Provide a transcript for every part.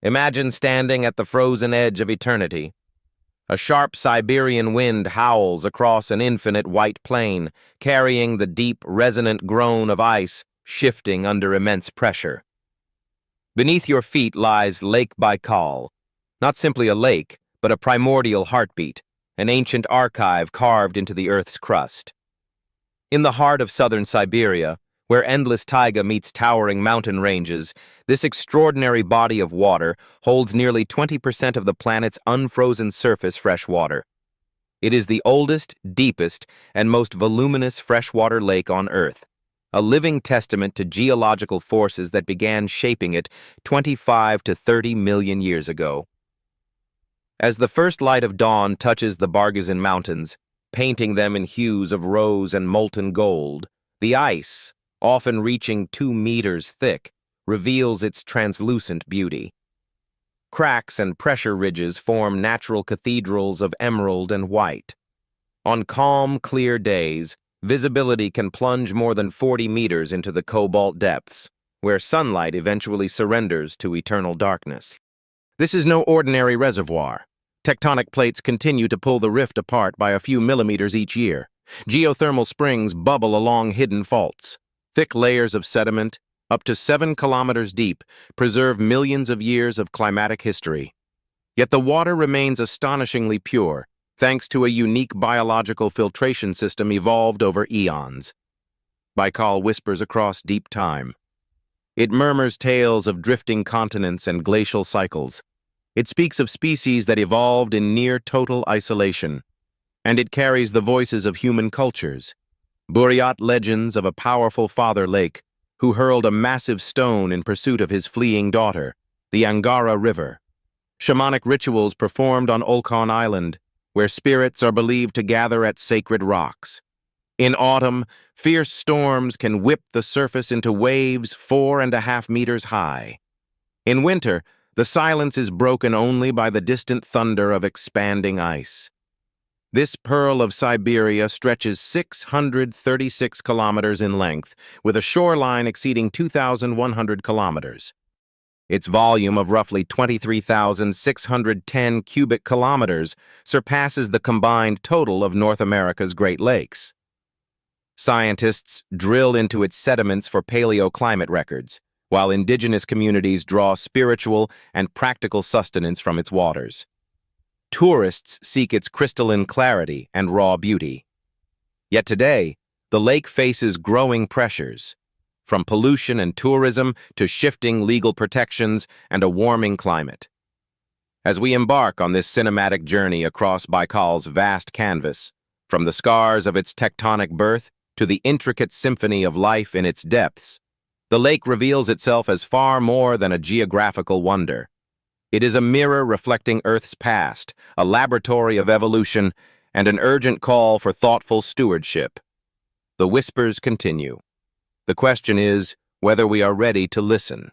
Imagine standing at the frozen edge of eternity. A sharp Siberian wind howls across an infinite white plain, carrying the deep, resonant groan of ice shifting under immense pressure. Beneath your feet lies Lake Baikal, not simply a lake, but a primordial heartbeat, an ancient archive carved into the Earth's crust. In the heart of southern Siberia, where endless taiga meets towering mountain ranges, this extraordinary body of water holds nearly 20% of the planet's unfrozen surface freshwater. It is the oldest, deepest, and most voluminous freshwater lake on Earth, a living testament to geological forces that began shaping it 25 to 30 million years ago. As the first light of dawn touches the Bargazin Mountains, painting them in hues of rose and molten gold, the ice, often reaching 2 meters thick, reveals its translucent beauty. Cracks and pressure ridges form natural cathedrals of emerald and white. On calm, clear days, visibility can plunge more than 40 meters into the cobalt depths, where sunlight eventually surrenders to eternal darkness. This is no ordinary reservoir. Tectonic plates continue to pull the rift apart by a few millimeters each year. Geothermal springs bubble along hidden faults. Thick layers of sediment, up to 7 kilometers deep, preserve millions of years of climatic history. Yet the water remains astonishingly pure, thanks to a unique biological filtration system evolved over eons. Baikal whispers across deep time. It murmurs tales of drifting continents and glacial cycles. It speaks of species that evolved in near-total isolation. And it carries the voices of human cultures. Buryat legends of a powerful father lake who hurled a massive stone in pursuit of his fleeing daughter, the Angara River. Shamanic rituals performed on Olkhon Island, where spirits are believed to gather at sacred rocks. In autumn, fierce storms can whip the surface into waves 4.5 meters high. In winter, the silence is broken only by the distant thunder of expanding ice. This pearl of Siberia stretches 636 kilometers in length, with a shoreline exceeding 2,100 kilometers. Its volume of roughly 23,610 cubic kilometers surpasses the combined total of North America's Great Lakes. Scientists drill into its sediments for paleoclimate records, while indigenous communities draw spiritual and practical sustenance from its waters. Tourists seek its crystalline clarity and raw beauty. Yet today, the lake faces growing pressures, from pollution and tourism to shifting legal protections and a warming climate. As we embark on this cinematic journey across Baikal's vast canvas, from the scars of its tectonic birth to the intricate symphony of life in its depths, the lake reveals itself as far more than a geographical wonder. It is a mirror reflecting Earth's past, a laboratory of evolution, and an urgent call for thoughtful stewardship. The whispers continue. The question is whether we are ready to listen.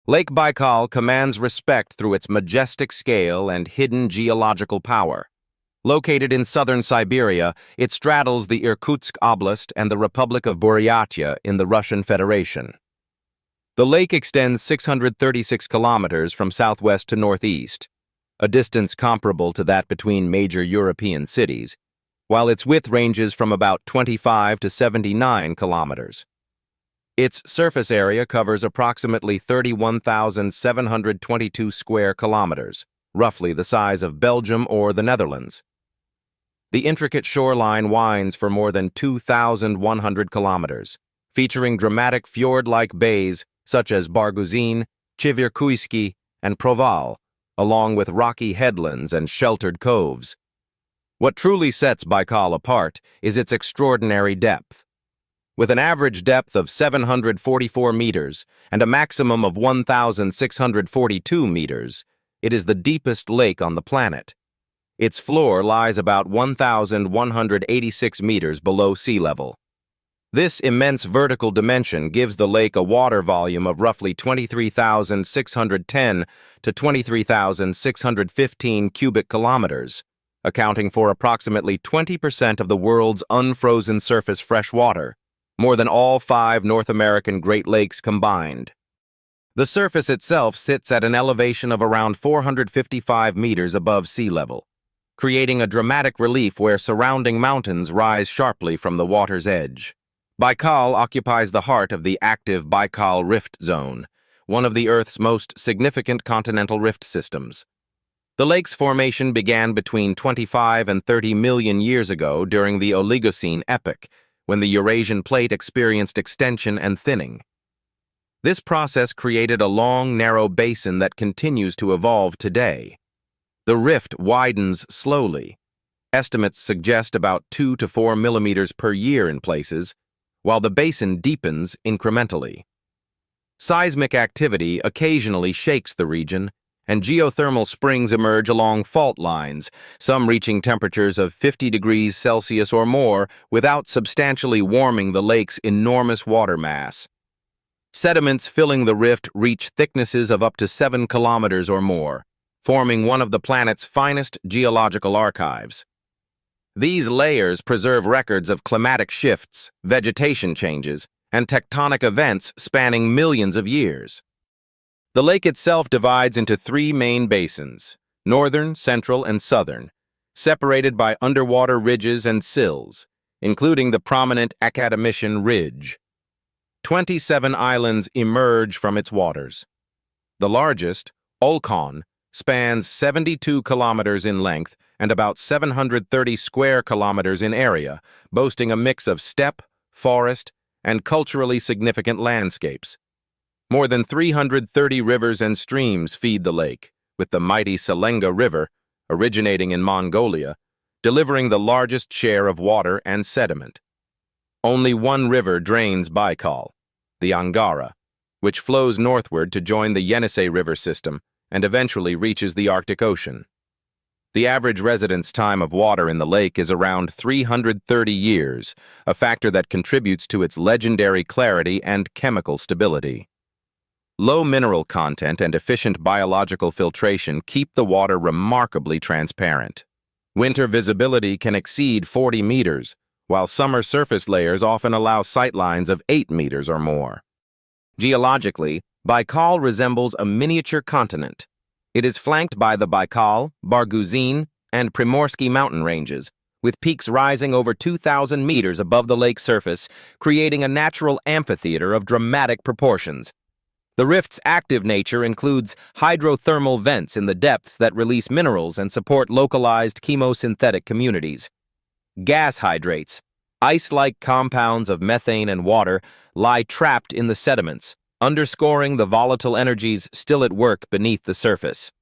Lake Baikal commands respect through its majestic scale and hidden geological power. Located in southern Siberia, it straddles the Irkutsk Oblast and the Republic of Buryatia in the Russian Federation. The lake extends 636 kilometers from southwest to northeast, a distance comparable to that between major European cities, while its width ranges from about 25 to 79 kilometers. Its surface area covers approximately 31,722 square kilometers, roughly the size of Belgium or the Netherlands. The intricate shoreline winds for more than 2,100 kilometers, featuring dramatic fjord-like bays such as Barguzin, Chivirkuysky, and Proval, along with rocky headlands and sheltered coves. What truly sets Baikal apart is its extraordinary depth. With an average depth of 744 meters and a maximum of 1,642 meters, it is the deepest lake on the planet. Its floor lies about 1,186 meters below sea level. This immense vertical dimension gives the lake a water volume of roughly 23,610 to 23,615 cubic kilometers, accounting for approximately 20% of the world's unfrozen surface fresh water, more than all 5 North American Great Lakes combined. The surface itself sits at an elevation of around 455 meters above sea level, creating a dramatic relief where surrounding mountains rise sharply from the water's edge. Baikal occupies the heart of the active Baikal Rift Zone, one of the Earth's most significant continental rift systems. The lake's formation began between 25 and 30 million years ago during the Oligocene epoch, when the Eurasian plate experienced extension and thinning. This process created a long, narrow basin that continues to evolve today. The rift widens slowly. Estimates suggest about 2 to 4 millimeters per year in places, while the basin deepens incrementally. Seismic activity occasionally shakes the region, and geothermal springs emerge along fault lines, some reaching temperatures of 50 degrees Celsius or more without substantially warming the lake's enormous water mass. Sediments filling the rift reach thicknesses of up to 7 kilometers or more, forming one of the planet's finest geological archives. These layers preserve records of climatic shifts, vegetation changes, and tectonic events spanning millions of years. The lake itself divides into 3 main basins, northern, central, and southern, separated by underwater ridges and sills, including the prominent Academician Ridge. 27 islands emerge from its waters. The largest, Olkhon, spans 72 kilometers in length and about 730 square kilometers in area, boasting a mix of steppe, forest, and culturally significant landscapes. More than 330 rivers and streams feed the lake, with the mighty Selenga River, originating in Mongolia, delivering the largest share of water and sediment. Only one river drains Baikal, the Angara, which flows northward to join the Yenisei River system and eventually reaches the Arctic Ocean. The average residence time of water in the lake is around 330 years, a factor that contributes to its legendary clarity and chemical stability. Low mineral content and efficient biological filtration keep the water remarkably transparent. Winter visibility can exceed 40 meters, while summer surface layers often allow sightlines of 8 meters or more. Geologically, Baikal resembles a miniature continent. It is flanked by the Baikal, Barguzin, and Primorsky mountain ranges, with peaks rising over 2,000 meters above the lake's surface, creating a natural amphitheater of dramatic proportions. The rift's active nature includes hydrothermal vents in the depths that release minerals and support localized chemosynthetic communities. Gas hydrates, ice-like compounds of methane and water, lie trapped in the sediments, underscoring the volatile energies still at work beneath the surface.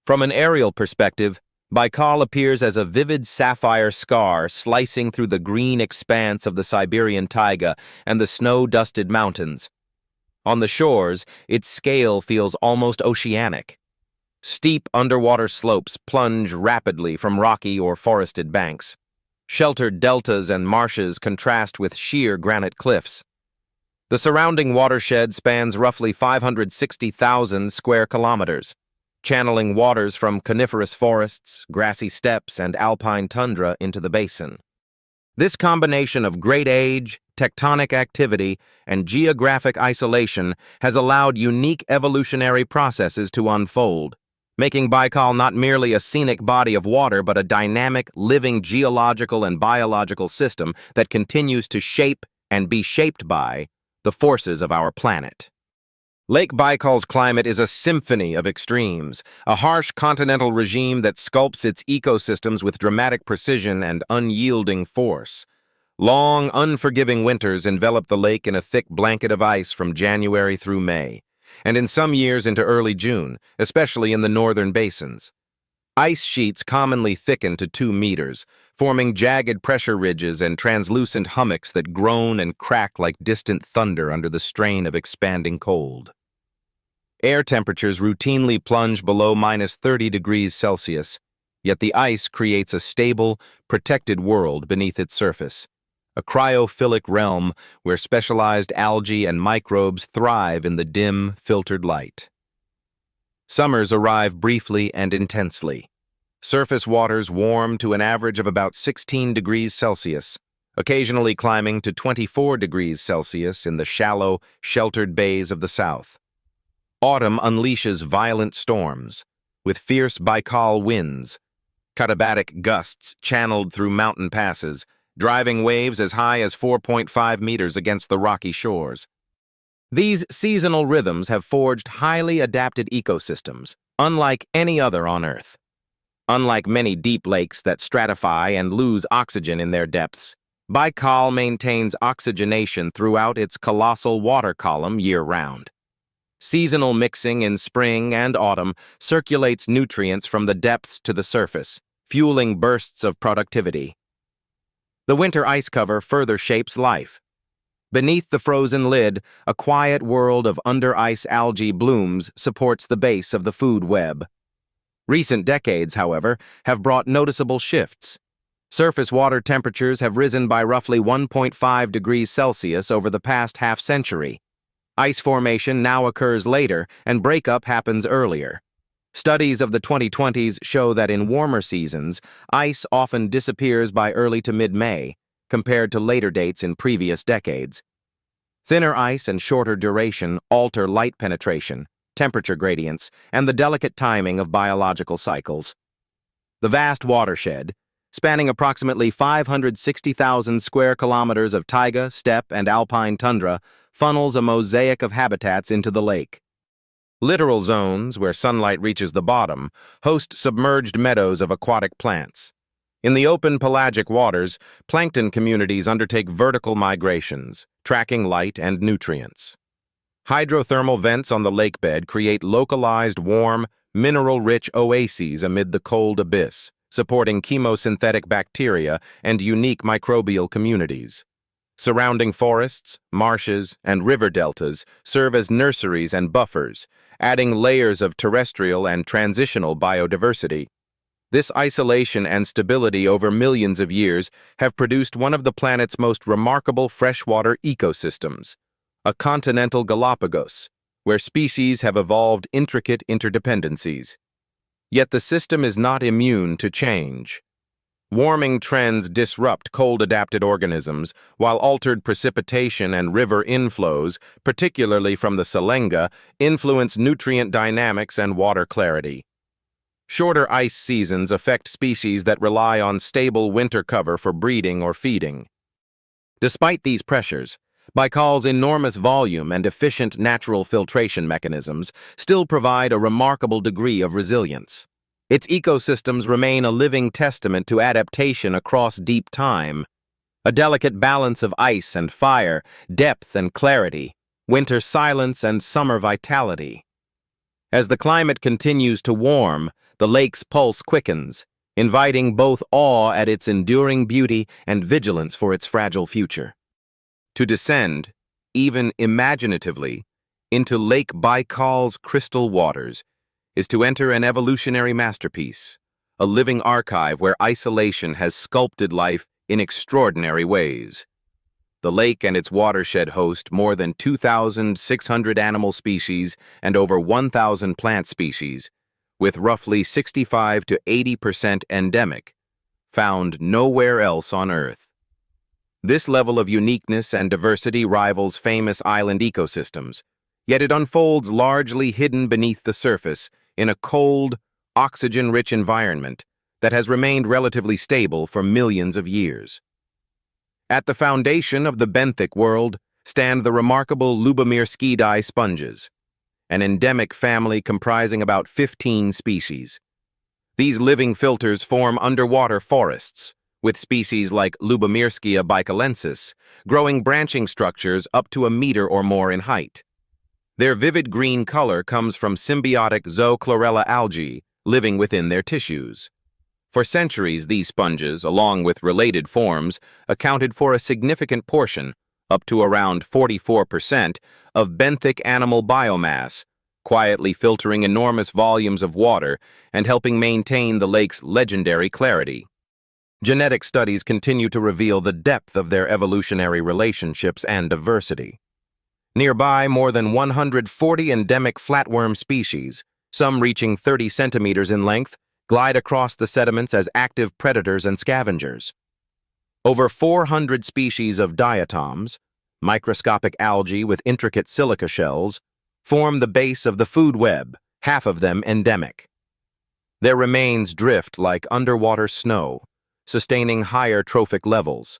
From an aerial perspective, Baikal appears as a vivid sapphire scar slicing through the green expanse of the Siberian taiga and the snow-dusted mountains. On the shores, its scale feels almost oceanic. Steep underwater slopes plunge rapidly from rocky or forested banks. Sheltered deltas and marshes contrast with sheer granite cliffs. The surrounding watershed spans roughly 560,000 square kilometers, channeling waters from coniferous forests, grassy steppes, and alpine tundra into the basin. This combination of great age, tectonic activity, and geographic isolation has allowed unique evolutionary processes to unfold, making Baikal not merely a scenic body of water but a dynamic, living geological and biological system that continues to shape and be shaped by the forces of our planet. Lake Baikal's climate is a symphony of extremes, a harsh continental regime that sculpts its ecosystems with dramatic precision and unyielding force. Long, unforgiving winters envelop the lake in a thick blanket of ice from January through May, and in some years into early June, especially in the northern basins. Ice sheets commonly thicken to 2 meters, forming jagged pressure ridges and translucent hummocks that groan and crack like distant thunder under the strain of expanding cold. Air temperatures routinely plunge below -30 degrees Celsius, yet the ice creates a stable, protected world beneath its surface, a cryophilic realm where specialized algae and microbes thrive in the dim, filtered light. Summers arrive briefly and intensely. Surface waters warm to an average of about 16 degrees Celsius, occasionally climbing to 24 degrees Celsius in the shallow, sheltered bays of the south. Autumn unleashes violent storms, with fierce Baikal winds, katabatic gusts channeled through mountain passes, driving waves as high as 4.5 meters against the rocky shores. These seasonal rhythms have forged highly adapted ecosystems, unlike any other on Earth. Unlike many deep lakes that stratify and lose oxygen in their depths, Baikal maintains oxygenation throughout its colossal water column year-round. Seasonal mixing in spring and autumn circulates nutrients from the depths to the surface, fueling bursts of productivity. The winter ice cover further shapes life. Beneath the frozen lid, a quiet world of under-ice algae blooms supports the base of the food web. Recent decades, however, have brought noticeable shifts. Surface water temperatures have risen by roughly 1.5 degrees Celsius over the past half-century. Ice formation now occurs later, and breakup happens earlier. Studies of the 2020s show that in warmer seasons, ice often disappears by early to mid-May, compared to later dates in previous decades. Thinner ice and shorter duration alter light penetration, temperature gradients, and the delicate timing of biological cycles. The vast watershed, spanning approximately 560,000 square kilometers of taiga, steppe, and alpine tundra, funnels a mosaic of habitats into the lake. Littoral zones, where sunlight reaches the bottom, host submerged meadows of aquatic plants. In the open pelagic waters, plankton communities undertake vertical migrations, tracking light and nutrients. Hydrothermal vents on the lake bed create localized, warm, mineral-rich oases amid the cold abyss, supporting chemosynthetic bacteria and unique microbial communities. Surrounding forests, marshes, and river deltas serve as nurseries and buffers, adding layers of terrestrial and transitional biodiversity. This isolation and stability over millions of years have produced one of the planet's most remarkable freshwater ecosystems, a continental Galapagos, where species have evolved intricate interdependencies. Yet the system is not immune to change. Warming trends disrupt cold-adapted organisms, while altered precipitation and river inflows, particularly from the Selenga, influence nutrient dynamics and water clarity. Shorter ice seasons affect species that rely on stable winter cover for breeding or feeding. Despite these pressures, Baikal's enormous volume and efficient natural filtration mechanisms still provide a remarkable degree of resilience. Its ecosystems remain a living testament to adaptation across deep time, a delicate balance of ice and fire, depth and clarity, winter silence and summer vitality. As the climate continues to warm, the lake's pulse quickens, inviting both awe at its enduring beauty and vigilance for its fragile future. To descend, even imaginatively, into Lake Baikal's crystal waters is to enter an evolutionary masterpiece, a living archive where isolation has sculpted life in extraordinary ways. The lake and its watershed host more than 2,600 animal species and over 1,000 plant species, with roughly 65 to 80% endemic, found nowhere else on Earth. This level of uniqueness and diversity rivals famous island ecosystems, yet it unfolds largely hidden beneath the surface in a cold, oxygen-rich environment that has remained relatively stable for millions of years. At the foundation of the benthic world stand the remarkable Lubomirskidae sponges, an endemic family comprising about 15 species. These living filters form underwater forests, with species like Lubomirskia baikalensis growing branching structures up to a meter or more in height. Their vivid green color comes from symbiotic zoochlorella algae living within their tissues. For centuries, these sponges, along with related forms, accounted for a significant portion, up to around 44%, of benthic animal biomass, quietly filtering enormous volumes of water and helping maintain the lake's legendary clarity. Genetic studies continue to reveal the depth of their evolutionary relationships and diversity. Nearby, more than 140 endemic flatworm species, some reaching 30 centimeters in length, glide across the sediments as active predators and scavengers. Over 400 species of diatoms, microscopic algae with intricate silica shells, form the base of the food web, half of them endemic. Their remains drift like underwater snow, sustaining higher trophic levels.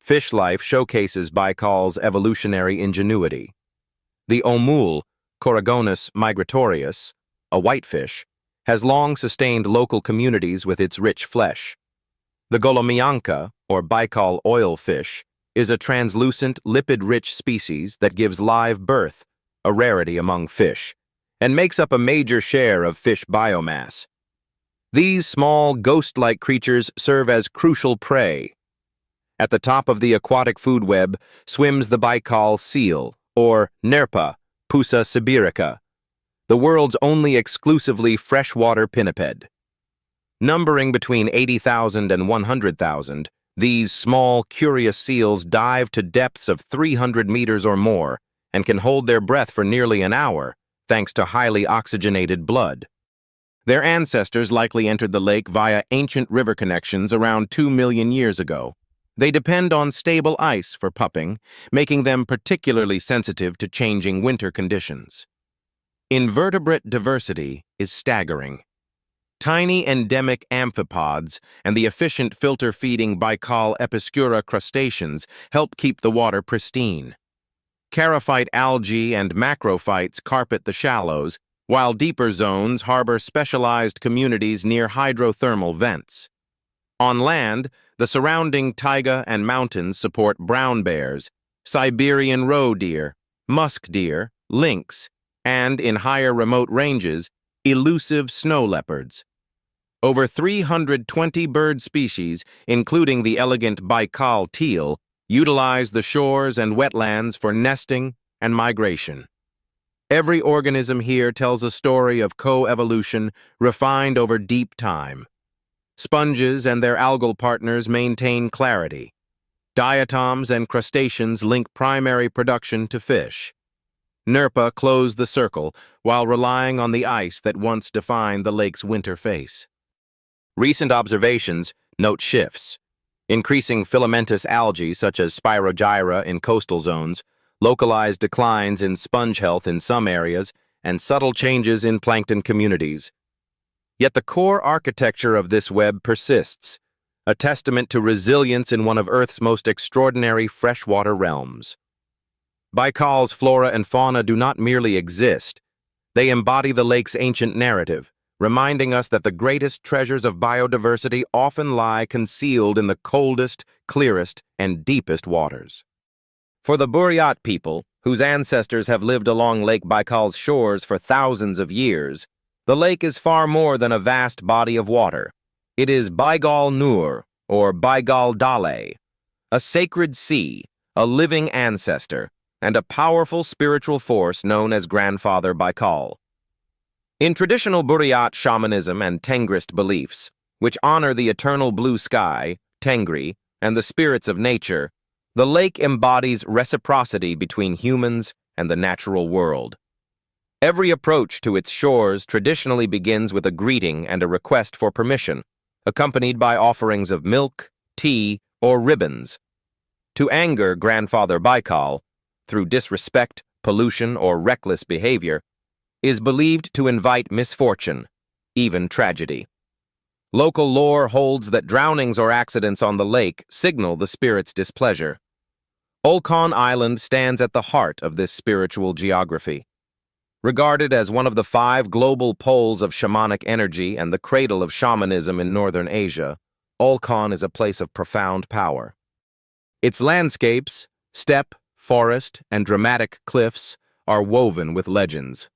Fish life showcases Baikal's evolutionary ingenuity. The omul, Coragonus migratorius, a whitefish, has long sustained local communities with its rich flesh. The Golomianka, or Baikal oil fish, is a translucent, lipid-rich species that gives live birth, a rarity among fish, and makes up a major share of fish biomass. These small, ghost-like creatures serve as crucial prey. At the top of the aquatic food web swims the Baikal seal, or Nerpa, Pusa sibirica, the world's only exclusively freshwater pinniped. Numbering between 80,000 and 100,000, these small, curious seals dive to depths of 300 meters or more and can hold their breath for nearly an hour, thanks to highly oxygenated blood. Their ancestors likely entered the lake via ancient river connections around 2 million years ago. They depend on stable ice for pupping, making them particularly sensitive to changing winter conditions. Invertebrate diversity is staggering. Tiny endemic amphipods and the efficient filter-feeding Baikal episcura crustaceans help keep the water pristine. Charophyte algae and macrophytes carpet the shallows, while deeper zones harbor specialized communities near hydrothermal vents. On land, the surrounding taiga and mountains support brown bears, Siberian roe deer, musk deer, lynx, and, in higher remote ranges, elusive snow leopards. Over 320 bird species, including the elegant Baikal teal, utilize the shores and wetlands for nesting and migration. Every organism here tells a story of co-evolution refined over deep time. Sponges and their algal partners maintain clarity. Diatoms and crustaceans link primary production to fish. Nerpa close the circle while relying on the ice that once defined the lake's winter face. Recent observations note shifts. Increasing filamentous algae such as Spirogyra in coastal zones, localized declines in sponge health in some areas, and subtle changes in plankton communities. Yet the core architecture of this web persists, a testament to resilience in one of Earth's most extraordinary freshwater realms. Baikal's flora and fauna do not merely exist. They embody the lake's ancient narrative, reminding us that the greatest treasures of biodiversity often lie concealed in the coldest, clearest, and deepest waters. For the Buryat people, whose ancestors have lived along Lake Baikal's shores for thousands of years, the lake is far more than a vast body of water. It is Baigal Nur, or Baigal Dale, a sacred sea, a living ancestor, and a powerful spiritual force known as Grandfather Baikal. In traditional Buryat shamanism and Tengrist beliefs, which honor the eternal blue sky, Tengri, and the spirits of nature, the lake embodies reciprocity between humans and the natural world. Every approach to its shores traditionally begins with a greeting and a request for permission, accompanied by offerings of milk, tea, or ribbons. To anger Grandfather Baikal, through disrespect, pollution, or reckless behavior, is believed to invite misfortune, even tragedy. Local lore holds that drownings or accidents on the lake signal the spirit's displeasure. Olkhon Island stands at the heart of this spiritual geography. Regarded as one of the 5 global poles of shamanic energy and the cradle of shamanism in northern Asia, Olkhon is a place of profound power. Its landscapes, steppe, forest, and dramatic cliffs are woven with legends.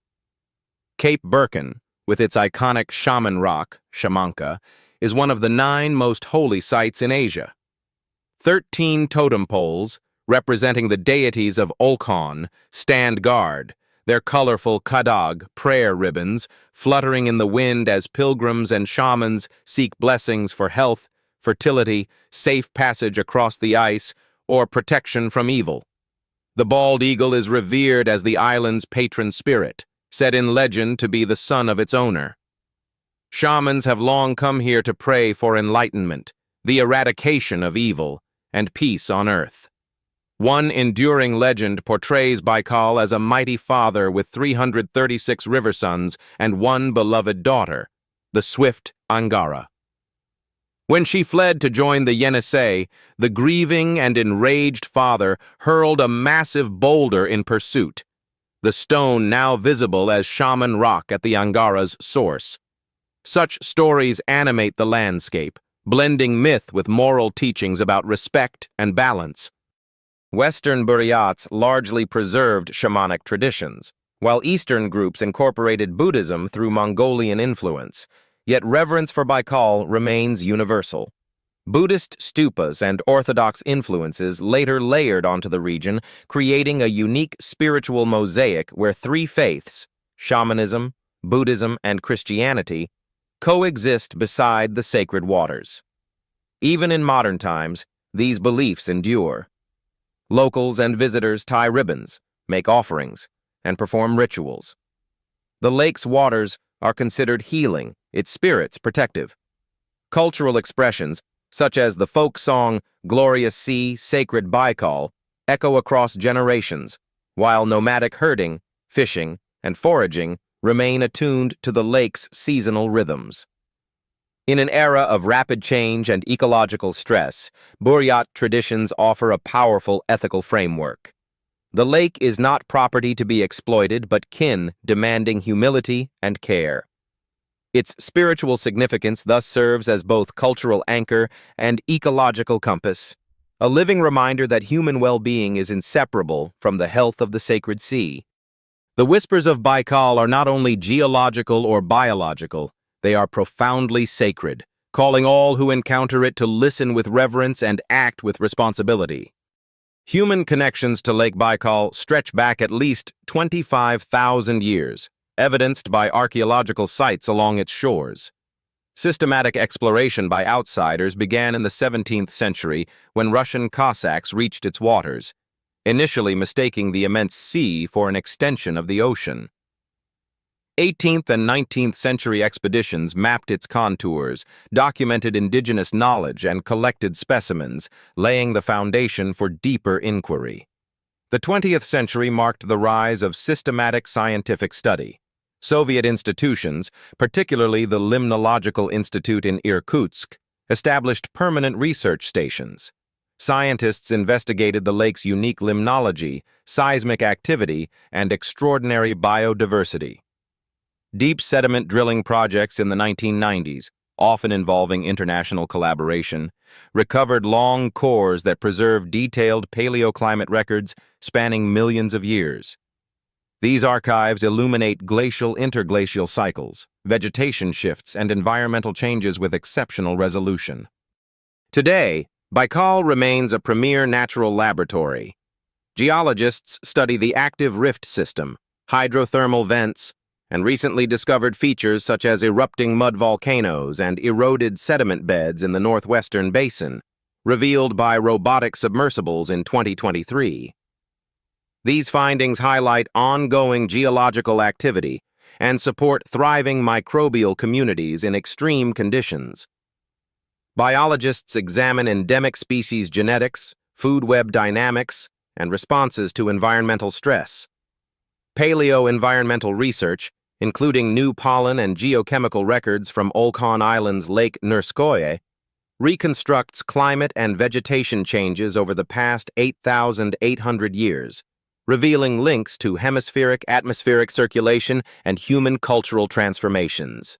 Cape Birken, with its iconic shaman rock, Shamanka, is one of the 9 most holy sites in Asia. 13 totem poles, representing the deities of Olkhon, stand guard, their colorful kadag prayer ribbons fluttering in the wind as pilgrims and shamans seek blessings for health, fertility, safe passage across the ice, or protection from evil. The bald eagle is revered as the island's patron spirit, said in legend to be the son of its owner. Shamans have long come here to pray for enlightenment, the eradication of evil, and peace on earth. One enduring legend portrays Baikal as a mighty father with 336 river sons and one beloved daughter, the swift Angara. When she fled to join the Yenisei, the grieving and enraged father hurled a massive boulder in pursuit, the stone now visible as Shaman rock at the Angara's source. Such stories animate the landscape, blending myth with moral teachings about respect and balance. Western Buryats largely preserved shamanic traditions, while Eastern groups incorporated Buddhism through Mongolian influence, yet reverence for Baikal remains universal. Buddhist stupas and Orthodox influences later layered onto the region, creating a unique spiritual mosaic where three faiths, shamanism, Buddhism, and Christianity, coexist beside the sacred waters. Even in modern times, these beliefs endure. Locals and visitors tie ribbons, make offerings, and perform rituals. The lake's waters are considered healing, its spirits protective. Cultural expressions, such as the folk song Glorious Sea, Sacred Baikal, echo across generations, while nomadic herding, fishing, and foraging remain attuned to the lake's seasonal rhythms. In an era of rapid change and ecological stress, Buryat traditions offer a powerful ethical framework. The lake is not property to be exploited, but kin demanding humility and care. Its spiritual significance thus serves as both cultural anchor and ecological compass, a living reminder that human well-being is inseparable from the health of the sacred sea. The whispers of Baikal are not only geological or biological, they are profoundly sacred, calling all who encounter it to listen with reverence and act with responsibility. Human connections to Lake Baikal stretch back at least 25,000 years, evidenced by archaeological sites along its shores. Systematic exploration by outsiders began in the 17th century when Russian Cossacks reached its waters, initially mistaking the immense sea for an extension of the ocean. 18th and 19th century expeditions mapped its contours, documented indigenous knowledge, and collected specimens, laying the foundation for deeper inquiry. The 20th century marked the rise of systematic scientific study. Soviet institutions, particularly the Limnological Institute in Irkutsk, established permanent research stations. Scientists investigated the lake's unique limnology, seismic activity, and extraordinary biodiversity. Deep sediment drilling projects in the 1990s, often involving international collaboration, recovered long cores that preserve detailed paleoclimate records spanning millions of years. These archives illuminate glacial interglacial cycles, vegetation shifts, and environmental changes with exceptional resolution. Today, Baikal remains a premier natural laboratory. Geologists study the active rift system, hydrothermal vents, and recently discovered features such as erupting mud volcanoes and eroded sediment beds in the northwestern basin, revealed by robotic submersibles in 2023. These findings highlight ongoing geological activity and support thriving microbial communities in extreme conditions. Biologists examine endemic species genetics, food web dynamics, and responses to environmental stress. Paleo-environmental research, including new pollen and geochemical records from Olkhon Island's Lake Nurskoye, reconstructs climate and vegetation changes over the past 8,800 years, revealing links to hemispheric-atmospheric circulation and human cultural transformations.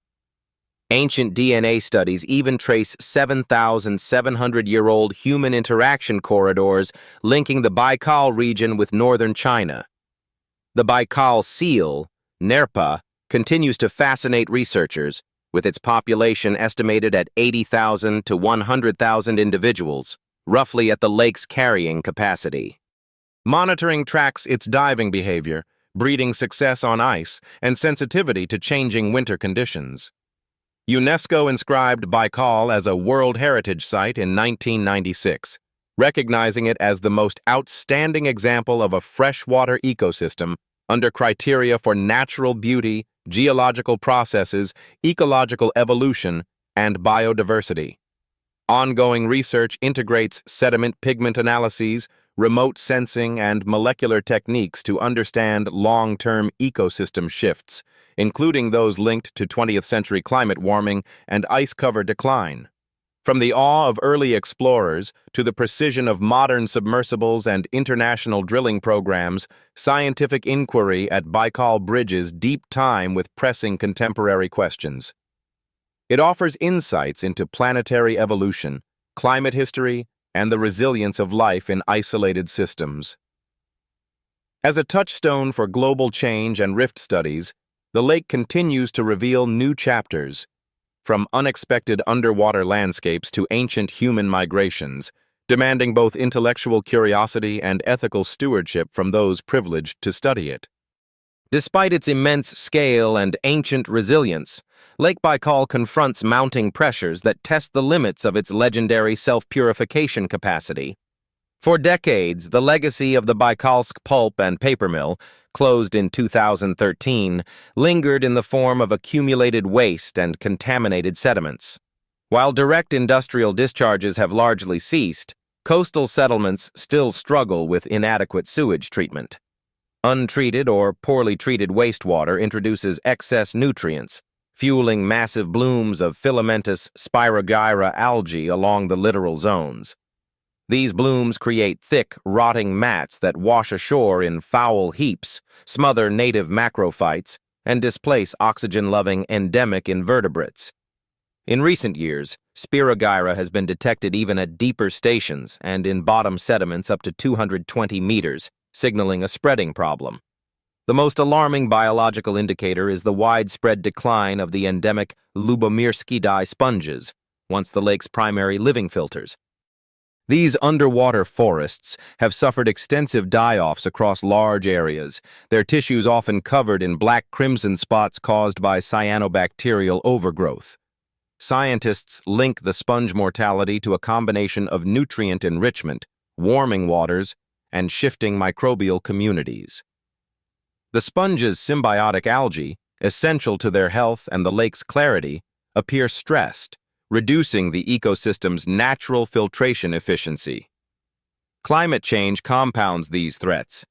Ancient DNA studies even trace 7,700-year-old human interaction corridors linking the Baikal region with northern China. The Baikal seal, Nerpa, continues to fascinate researchers, with its population estimated at 80,000 to 100,000 individuals, roughly at the lake's carrying capacity. Monitoring tracks its diving behavior, breeding success on ice, and sensitivity to changing winter conditions. UNESCO inscribed Baikal as a World Heritage Site in 1996, recognizing it as the most outstanding example of a freshwater ecosystem under criteria for natural beauty, geological processes, ecological evolution, and biodiversity. Ongoing research integrates sediment pigment analyses, remote sensing, and molecular techniques to understand long-term ecosystem shifts, including those linked to 20th century climate warming and ice cover decline. From the awe of early explorers to the precision of modern submersibles and international drilling programs, scientific inquiry at Baikal bridges deep time with pressing contemporary questions. It offers insights into planetary evolution, climate history, and the resilience of life in isolated systems. As a touchstone for global change and rift studies, the lake continues to reveal new chapters, from unexpected underwater landscapes to ancient human migrations, demanding both intellectual curiosity and ethical stewardship from those privileged to study it. Despite its immense scale and ancient resilience, Lake Baikal confronts mounting pressures that test the limits of its legendary self-purification capacity. For decades, the legacy of the Baikalsk pulp and paper mill, closed in 2013, lingered in the form of accumulated waste and contaminated sediments. While direct industrial discharges have largely ceased, coastal settlements still struggle with inadequate sewage treatment. Untreated or poorly treated wastewater introduces excess nutrients, fueling massive blooms of filamentous Spirogyra algae along the littoral zones. These blooms create thick, rotting mats that wash ashore in foul heaps, smother native macrophytes, and displace oxygen-loving endemic invertebrates. In recent years, Spirogyra has been detected even at deeper stations and in bottom sediments up to 220 meters, signaling a spreading problem. The most alarming biological indicator is the widespread decline of the endemic Lubomirskidae sponges, once the lake's primary living filters. These underwater forests have suffered extensive die-offs across large areas, their tissues often covered in black-crimson spots caused by cyanobacterial overgrowth. Scientists link the sponge mortality to a combination of nutrient enrichment, warming waters, and shifting microbial communities. The sponges' symbiotic algae, essential to their health and the lake's clarity, appear stressed, reducing the ecosystem's natural filtration efficiency. Climate change compounds these threats.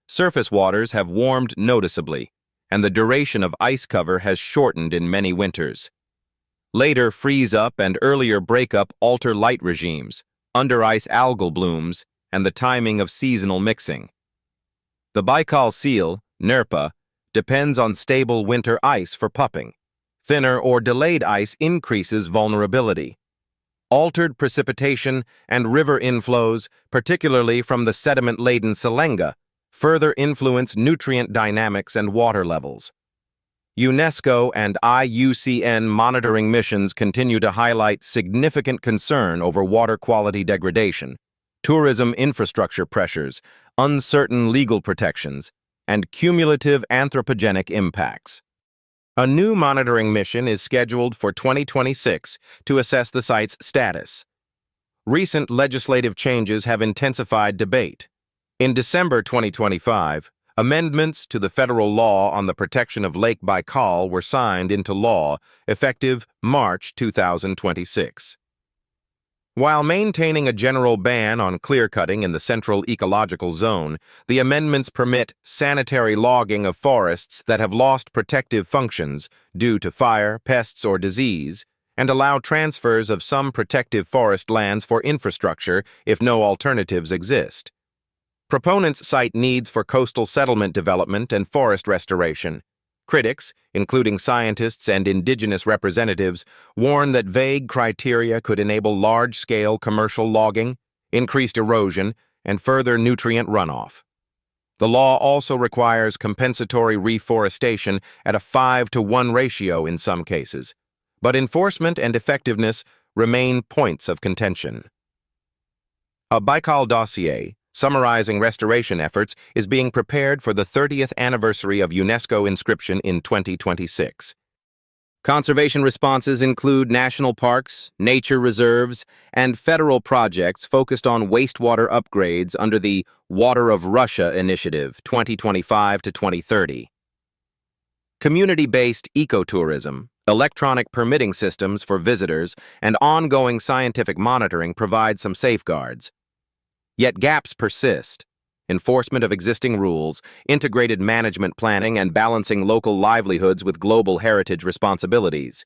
Surface waters have warmed noticeably, and the duration of ice cover has shortened in many winters. Later freeze-up and earlier breakup alter light regimes, under-ice algal blooms, and the timing of seasonal mixing. The Baikal seal, Nerpa, depends on stable winter ice for pupping. Thinner or delayed ice increases vulnerability. Altered precipitation and river inflows, particularly from the sediment-laden Selenga, further influence nutrient dynamics and water levels. UNESCO and IUCN monitoring missions continue to highlight significant concern over water quality degradation, tourism infrastructure pressures, uncertain legal protections, and cumulative anthropogenic impacts. A new monitoring mission is scheduled for 2026 to assess the site's status. Recent legislative changes have intensified debate. In December 2025, amendments to the federal law on the protection of Lake Baikal were signed into law, effective March 2026. While maintaining a general ban on clear-cutting in the central ecological zone, the amendments permit sanitary logging of forests that have lost protective functions due to fire, pests, or disease, and allow transfers of some protective forest lands for infrastructure if no alternatives exist. Proponents cite needs for coastal settlement development and forest restoration. Critics, including scientists and indigenous representatives, warn that vague criteria could enable large-scale commercial logging, increased erosion, and further nutrient runoff. The law also requires compensatory reforestation at a 5-to-1 ratio in some cases, but enforcement and effectiveness remain points of contention. A Baikal dossier, summarizing restoration efforts, is being prepared for the 30th anniversary of UNESCO inscription in 2026. Conservation responses include national parks, nature reserves, and federal projects focused on wastewater upgrades under the Water of Russia Initiative 2025 to 2030. Community-based ecotourism, electronic permitting systems for visitors, and ongoing scientific monitoring provide some safeguards. Yet gaps persist. Enforcement of existing rules, integrated management planning, and balancing local livelihoods with global heritage responsibilities.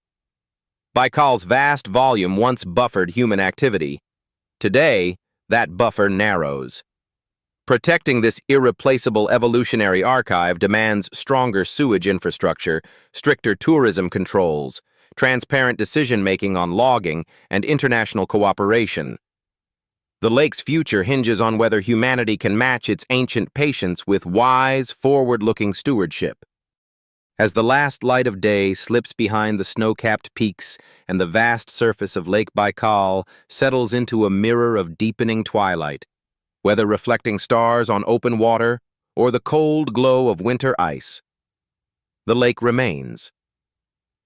Baikal's vast volume once buffered human activity. Today, that buffer narrows. Protecting this irreplaceable evolutionary archive demands stronger sewage infrastructure, stricter tourism controls, transparent decision-making on logging, and international cooperation. The lake's future hinges on whether humanity can match its ancient patience with wise, forward-looking stewardship. As the last light of day slips behind the snow-capped peaks and the vast surface of Lake Baikal settles into a mirror of deepening twilight, whether reflecting stars on open water or the cold glow of winter ice, the lake remains.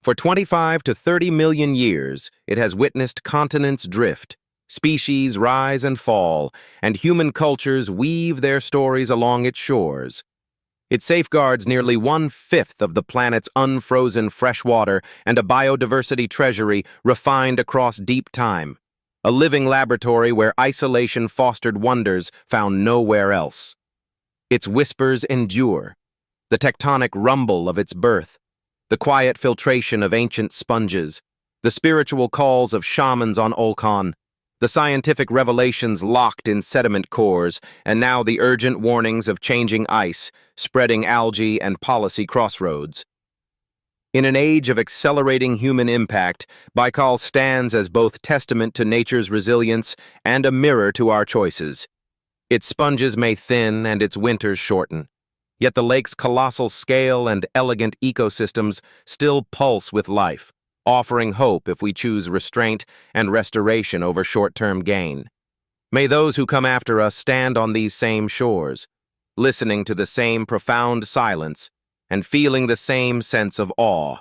For 25 to 30 million years, it has witnessed continents drift, species rise and fall, and human cultures weave their stories along its shores. It safeguards nearly 1/5 of the planet's unfrozen fresh water and a biodiversity treasury refined across deep time, a living laboratory where isolation fostered wonders found nowhere else. Its whispers endure, the tectonic rumble of its birth, the quiet filtration of ancient sponges, the spiritual calls of shamans on Olkhon, the scientific revelations locked in sediment cores, and now the urgent warnings of changing ice, spreading algae, and policy crossroads. In an age of accelerating human impact, Baikal stands as both testament to nature's resilience and a mirror to our choices. Its sponges may thin and its winters shorten, yet the lake's colossal scale and elegant ecosystems still pulse with life, offering hope if we choose restraint and restoration over short-term gain. May those who come after us stand on these same shores, listening to the same profound silence and feeling the same sense of awe.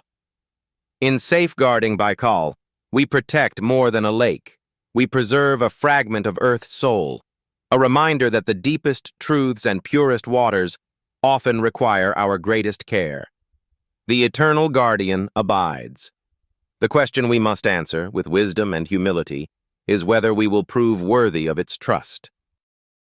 In safeguarding Baikal, we protect more than a lake. We preserve a fragment of Earth's soul, a reminder that the deepest truths and purest waters often require our greatest care. The eternal guardian abides. The question we must answer, with wisdom and humility, is whether we will prove worthy of its trust.